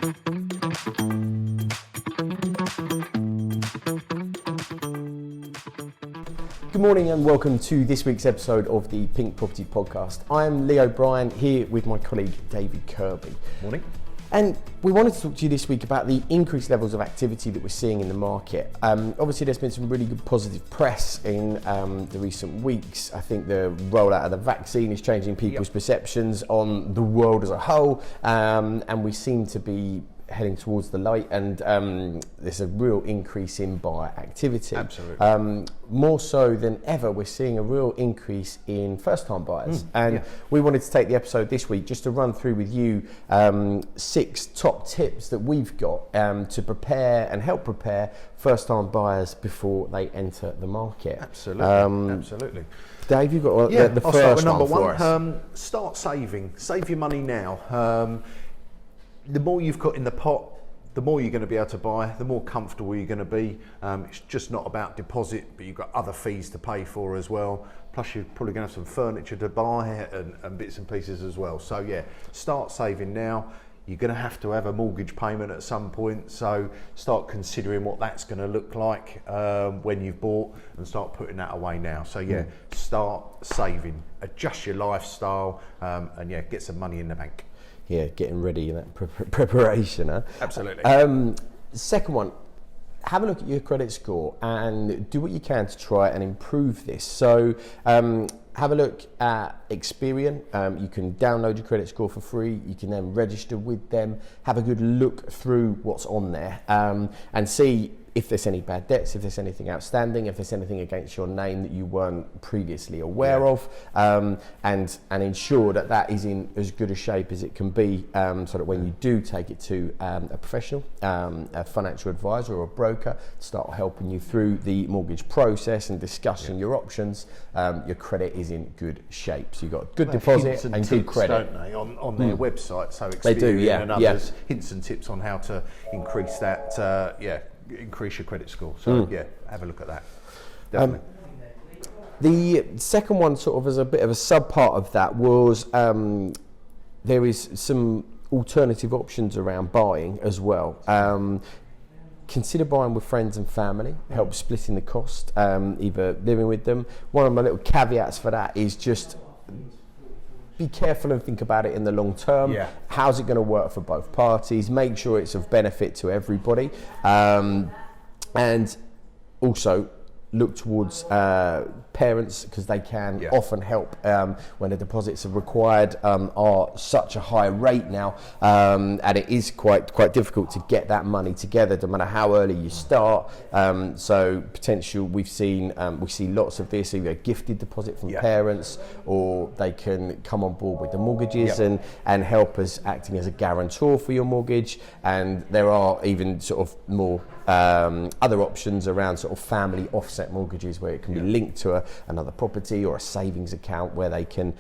Good morning and welcome to this week's episode of the Pink Property Podcast. I'm Leo Bryan here with my colleague David Kirby. Morning. And we wanted to talk to you this week about the increased levels of activity that we're seeing in the market. Obviously there's been some really good positive press in the recent weeks. I think the rollout of the vaccine is changing people's perceptions on the world as a whole, and we seem to be heading towards the light, and there's a real increase in buyer activity. Absolutely. More so than ever, we're seeing a real increase in first-time buyers. We wanted to take the episode this week just to run through with you 6 top tips that we've got to prepare and help prepare first-time buyers before they enter the market. Absolutely. Absolutely. Dave, you've got the I'll first start with number one for us. Start saving. Save your money now. The more you've got in the pot, the more you're going to be able to buy, the more comfortable you're going to be. It's just not about deposit, but you've got other fees to pay for as well. Plus you're probably going to have some furniture to buy and bits and pieces as well. So yeah, start saving now. You're going to have a mortgage payment at some point, so start considering what that's going to look like when you've bought, and start putting that away now. So yeah, start saving, adjust your lifestyle, and yeah, get some money in the bank. Yeah, getting ready, that preparation. Huh? Absolutely. Second one, have a look at your credit score and do what you can to try and improve this. So have a look at Experian. You can download your credit score for free. You can then register with them, have a good look through what's on there, and see if there's any bad debts, if there's anything outstanding, if there's anything against your name that you weren't previously aware of, and ensure that that is in as good a shape as it can be, so that when you do take it to a professional, a financial advisor or a broker, start helping you through the mortgage process and discussing your options, your credit is in good shape. So you've got good deposit and good credit. Don't they, on their website, so Experian They do, and others, hints and tips on how to increase that, increase your credit score. So yeah, have a look at that. Definitely. The second one, sort of as a bit of a sub part of that, was there is some alternative options around buying as well. Consider buying with friends and family, help splitting the cost, either living with them. One of my little caveats for that is just be careful and think about it in the long term. How's it going to work for both parties? Make sure it's of benefit to everybody, and also look towards parents, because they can often help when the deposits are required are such a high rate now, and it is quite difficult to get that money together no matter how early you start. So potential, we see lots of this, either a gifted deposit from parents, or they can come on board with the mortgages and help us acting as a guarantor for your mortgage. And there are even sort of more other options around sort of family offset mortgages, where it can be linked to another property or a savings account, where they can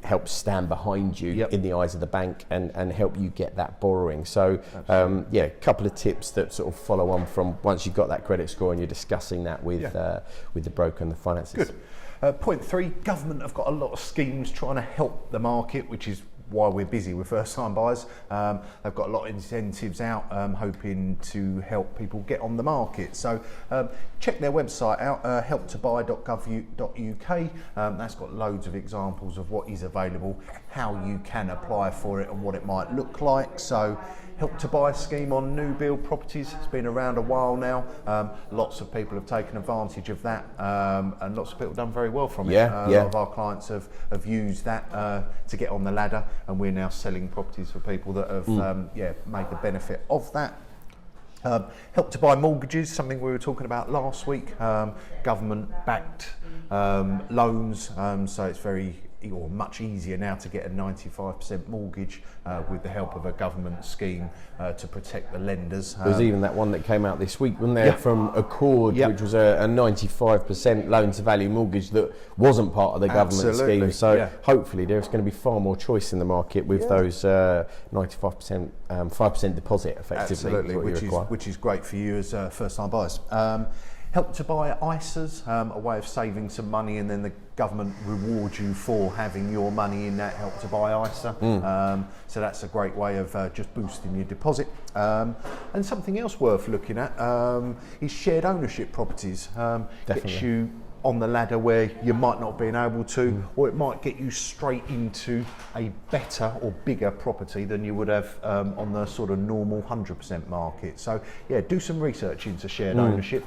help stand behind you in the eyes of the bank and help you get that borrowing. So a couple of tips that sort of follow on from once you've got that credit score and you're discussing that with the broker and the finances. Good. Point 3, government have got a lot of schemes trying to help the market, which is why we're busy with first-time buyers. They've got a lot of incentives out, hoping to help people get on the market. So check their website out, helptobuy.gov.uk. That's got loads of examples of what is available, how you can apply for it and what it might look like. So Help to Buy scheme on new build properties. It's been around a while now. Lots of people have taken advantage of that, and lots of people have done very well from it. A lot of our clients have used that to get on the ladder, and we're now selling properties for people that have made the benefit of that. Help to Buy mortgages, something we were talking about last week. Government-backed loans, so it's much easier now to get a 95% mortgage with the help of a government scheme to protect the lenders. There was even that one that came out this week, wasn't there, from Accord, which was a 95% loan to value mortgage that wasn't part of the government scheme. So hopefully there's going to be far more choice in the market with those 95%, 5% deposit effectively. Absolutely, which is great for you as first-time buyers. Help to Buy ISAs, a way of saving some money, and then the government rewards you for having your money in that Help to Buy ISA. So that's a great way of just boosting your deposit. And something else worth looking at is shared ownership properties. Gets you on the ladder where you might not be able to, or it might get you straight into a better or bigger property than you would have on the sort of normal 100% market. So yeah, do some research into shared ownership.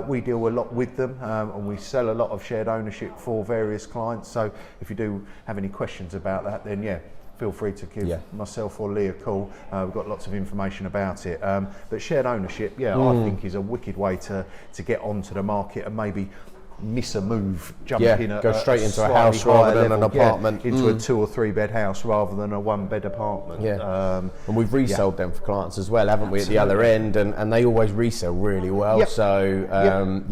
We deal a lot with them, and we sell a lot of shared ownership for various clients. So if you do have any questions about that, then yeah, feel free to give myself or Lee a call. We've got lots of information about it. But shared ownership, I think is a wicked way to get onto the market and maybe miss a move, jump in go straight into a house rather than an apartment, into a 2 or 3 bed house rather than a 1 bed apartment. And we've resold them for clients as well, haven't we, at the other end, and they always resell really well. So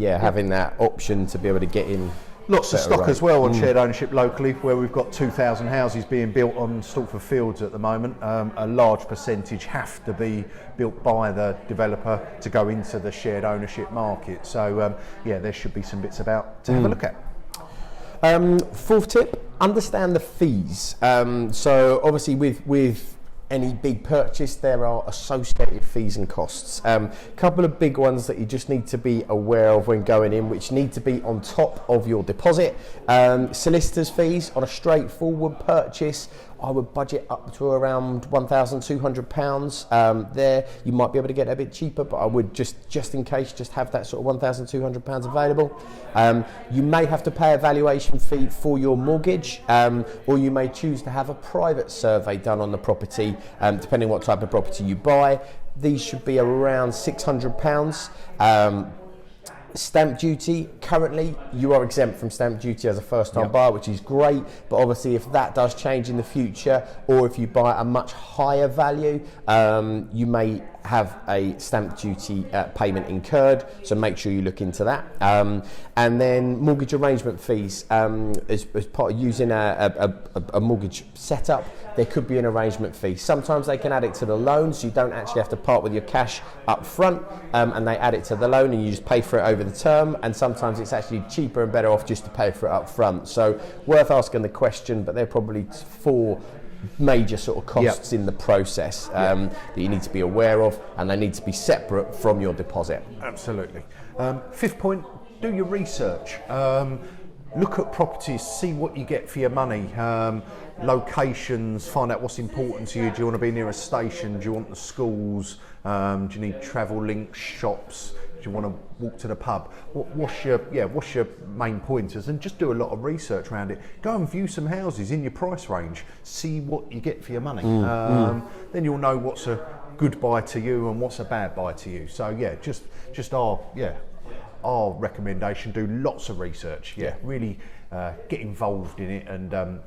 having that option to be able to get in. Lots of stock as well on shared ownership locally, where we've got 2,000 houses being built on Stortford Fields at the moment. A large percentage have to be built by the developer to go into the shared ownership market. So there should be some bits about to have a look at. Fourth tip, understand the fees. So obviously with any big purchase, there are associated fees and costs. Couple of big ones that you just need to be aware of when going in, which need to be on top of your deposit. Solicitors' fees on a straightforward purchase, I would budget up to around £1,200. There, you might be able to get a bit cheaper, but I would just in case, just have that sort of £1,200 available. You may have to pay a valuation fee for your mortgage, or you may choose to have a private survey done on the property, depending what type of property you buy. These should be around £600. Stamp duty, currently you are exempt from stamp duty as a first-time buyer, which is great, but obviously if that does change in the future, or if you buy a much higher value, you may have a stamp duty payment incurred, so make sure you look into that. And then mortgage arrangement fees, as part of using a mortgage setup, there could be an arrangement fee. Sometimes they can add it to the loan, so you don't actually have to part with your cash up front, and they add it to the loan and you just pay for it over the term, and sometimes it's actually cheaper and better off just to pay for it up front. So worth asking the question, but they're probably 4 major sort of costs in the process that you need to be aware of, and they need to be separate from your deposit. Absolutely. 5th point, do your research. Look at properties, see what you get for your money. Locations, find out what's important to you. Do you want to be near a station? Do you want the schools? Do you need travel links, shops? Do you want to walk to the pub? What's your main pointers? And just do a lot of research around it. Go and view some houses in your price range. See what you get for your money. Then you'll know what's a good buy to you and what's a bad buy to you. So just our recommendation: do lots of research. Really get involved in it, and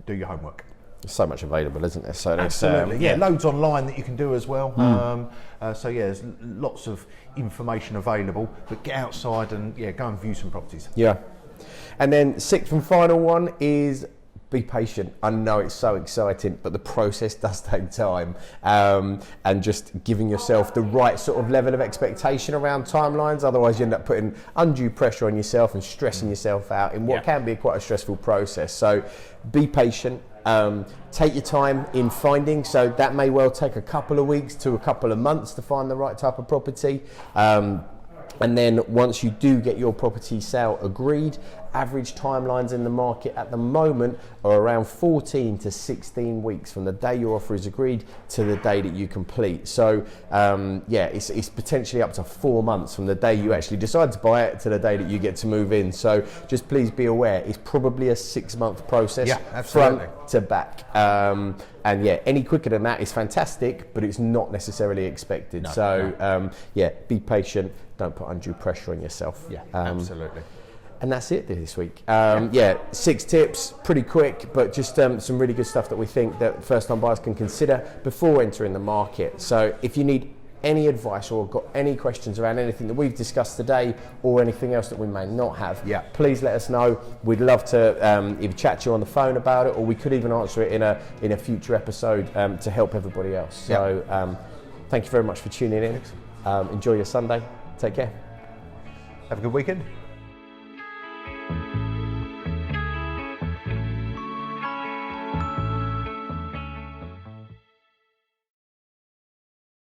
do your homework. There's so much available, isn't there? So absolutely, loads online that you can do as well. There's lots of information available, but get outside and go and view some properties. And then 6th and final one is be patient. I know it's so exciting, but the process does take time, and just giving yourself the right sort of level of expectation around timelines. Otherwise you end up putting undue pressure on yourself and stressing yourself out in what can be quite a stressful process. So be patient. Take your time in finding, so that may well take a couple of weeks to a couple of months to find the right type of property. And then once you do get your property sale agreed, average timelines in the market at the moment are around 14 to 16 weeks from the day your offer is agreed to the day that you complete. So it's potentially up to 4 months from the day you actually decide to buy it to the day that you get to move in. So just please be aware, it's probably a 6-month process, front to back. And any quicker than that is fantastic, but it's not necessarily expected. Be patient, don't put undue pressure on yourself. Absolutely. And that's it this week. 6 tips, pretty quick, but just some really good stuff that we think that first-time buyers can consider before entering the market. So if you need any advice or got any questions around anything that we've discussed today or anything else that we may not have, please let us know. We'd love to either chat to you on the phone about it, or we could even answer it in a future episode to help everybody else. So thank you very much for tuning in. Enjoy your Sunday. Take care. Have a good weekend.